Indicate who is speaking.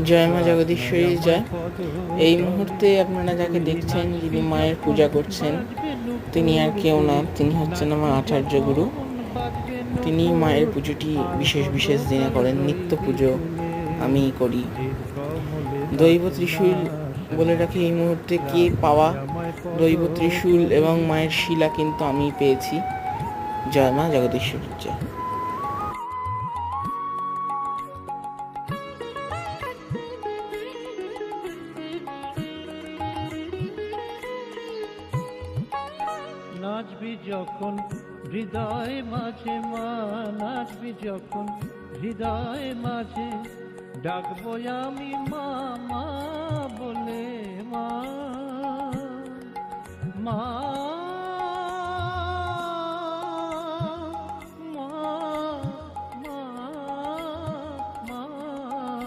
Speaker 1: জয় মা জগদীশ্বরী জয়। এই মুহূর্তে আপনারা যাকে দেখছেন, যিনি মায়ের পূজা করছেন, তিনি আর কেউ না, তিনি হচ্ছেন আমার আচার্য গুরু। তিনি মায়ের পুজোটি বিশেষ বিশেষ দিনে করেন। নিত্য পুজো আমি করি। দৈব ত্রিশূল বলে রাখি, এই মুহূর্তে কে পাওয়া দৈব ত্রিশূল এবং মায়ের শিলা কিন্তু আমি পেয়েছি। জয় মা জগদীশ্বরী জয়।
Speaker 2: নাচবি যখন হৃদয় মাঝে মা, নাচবি যখন হৃদয় মাঝে, ডাকবো আমি মা মা বলে, মা মা